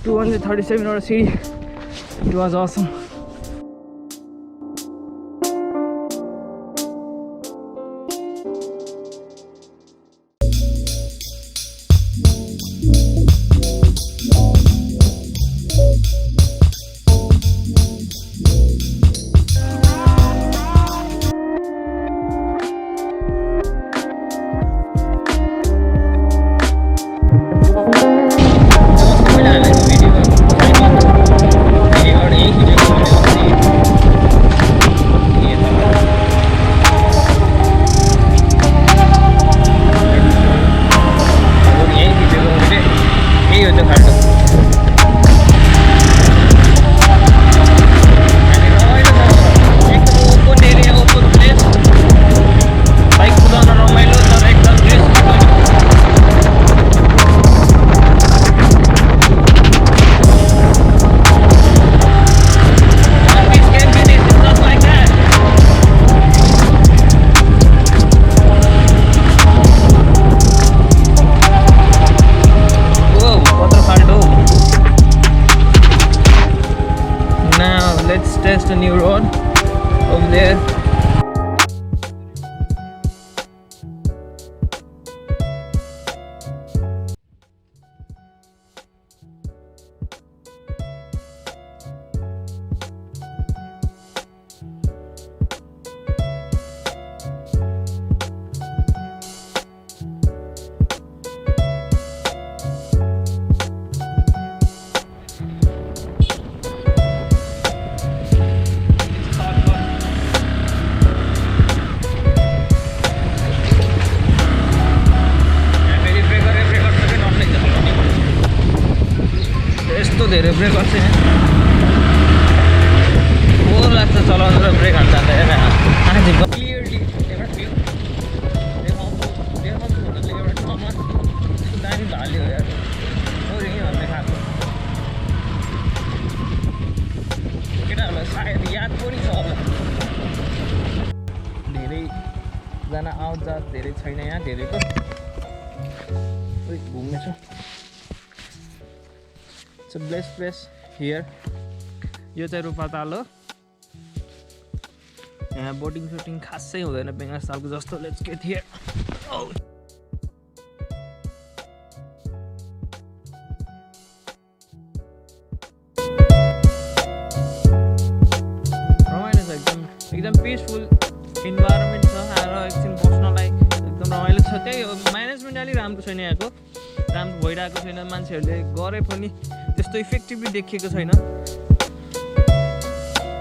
237 or city. It was awesome. Test a new road over there. धेरै brake गर्छ यहाँ bore लाग्छ चलाउनु र ब्रेक हाल्दा हेर आज क्लियरली एउटा भ्यू देखाउँछु भन्नाले एउटा ठाउँमा दामी हाल्यो यार हो यहीँ भन्ने खाएको केटाहरूलाई सायद याद पनि छ होला धेरैजना आउट जात धेरै छैन यहाँ धेरैको घुम्ने छ It's a blessed place here. यो चाहिँ रूपाताल हो यहाँ बोटिङ सुटिङ खासै हुँदैन बेङ्गाल सालको जस्तो लेट्स गेट हियर रमाइलो छ एकदम पिसफुल इन्भाइरोमेन्ट छ आएर एकछिन बस्नलाई एकदम रमाइलो छ त्यही हो म्यानेजमेन्ट अलिक राम्रो छैन यहाँको राम्रो भइरहेको छैन मान्छेहरूले गरे पनि त्यस्तो इफेक्टिभली देखिएको छैन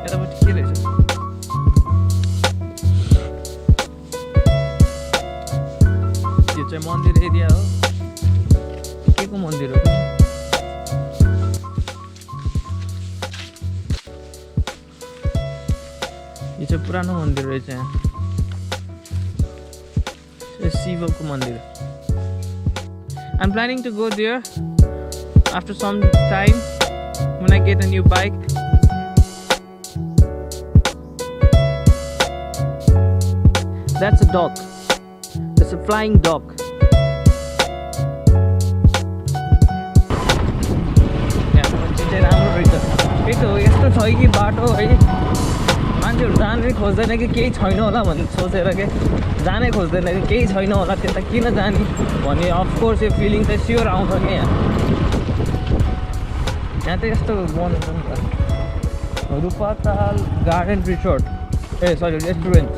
यतापट्टि के रहेछ यो चाहिँ मन्दिर एरिया हो के को मन्दिर हो यो चाहिँ पुरानो मन्दिर रहेछ यहाँ शिवको मन्दिर I'm planning to go there after some time when I get a new bike. That's a dog. It's a flying dog. यस्तो छ कि बाटो है मान्छेहरू जानै खोज्दैन कि केही छैन होला भन्ने सोचेर के जानै खोज्दैन कि केही छैन होला त्यता किन जाने भन्ने अफकोर्स यो फिलिङ चाहिँ स्योर आउँछ क्या यहाँ त यस्तो बनाउँछ नि त रूपाताल गार्डन रिसोर्ट ए सरी रेस्टुरेन्ट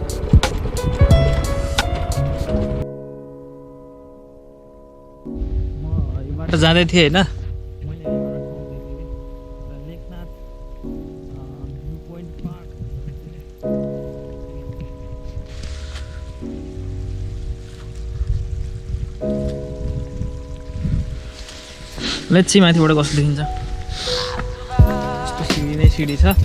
म यो बाटो जाँदै थिएँ होइन Lekhnath view point park let's see माथिबाट कस्तो देखिन्छ यस्तो सिडी नै सिडी छ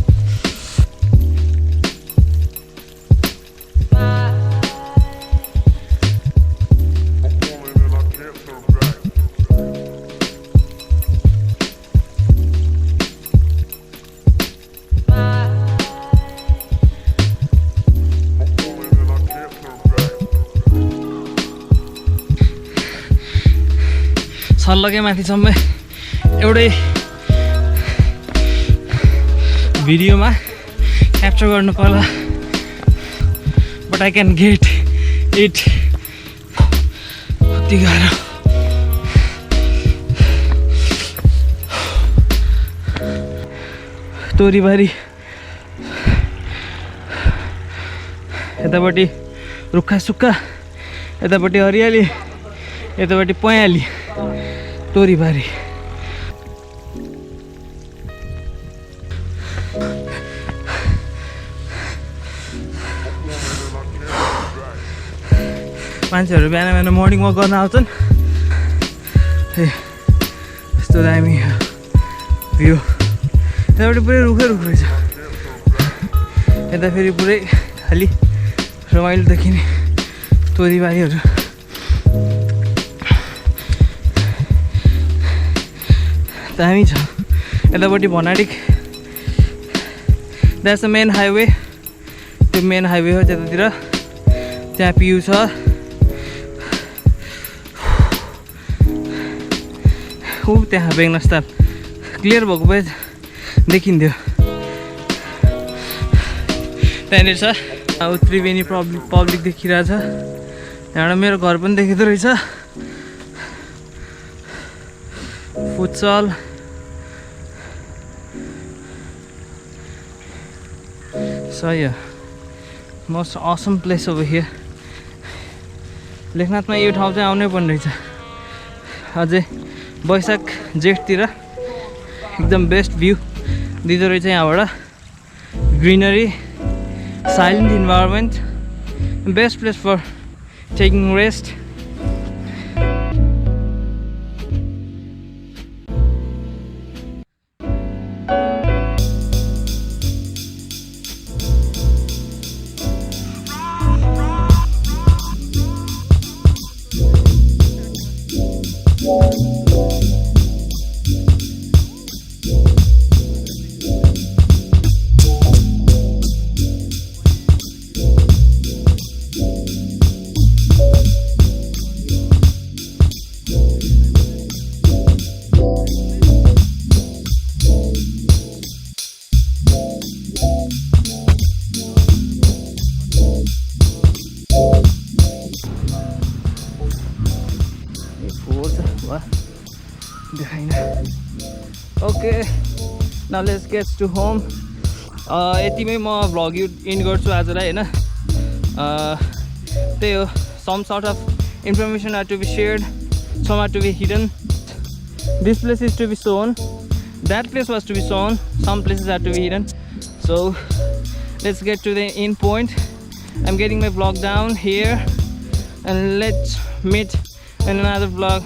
सल्लकै माथिसम्म एउटै भिडियोमा क्याप्चर गर्नु पर्ला, but I can get it. कति गाह्रो। तोरीबारी, यतापट्टि रुखा सुक्खा, यतापट्टि हरियाली, यतापट्टि पयाली, तोरीबारी। मान्छेहरू बिहान बिहान मर्निङ वक गर्न आउँछन्। यस्तो दामी भ्यू। यतापट्टि पुरै रुखै रुख रहेछ, यता फेरि पुरै खालि रमाइलो देखिने तोरीबारीहरू। दामी छ। यतापट्टि भनाडिक, द्याट्स द मेन हाइवे। त्यो मेन हाइवे हो त्यतातिर। त्यहाँ पियु छ। त्यहाँ बेगनस्ताल क्लियर भएको भए देखिन्थ्यो। त्यहाँनिर छ त्रिवेणी पब्लिक देखिरहेछ। त्यहाँबाट मेरो घर पनि देखिँदो रहेछ। फुटसल, सही हो। Most awesome place over here. लेखनाथमा यो ठाउँ चाहिँ आउनै पर्ने रहेछ। अझै वैशाख जेठतिर एकदम बेस्ट भ्यू दिँदो रहेछ यहाँबाट। Greenery, silent environment, best place for taking rest. Okay, now let's get to home. यतिमै म भ्लग इन गर्छु आजलाई हैन। त्यही हो, some sort of information had to be shared, some had to be hidden. This place is to be shown, that place was to be shown, some places had to be hidden. So let's get to the end point. I'm getting my vlog down here, and let's meet in another vlog.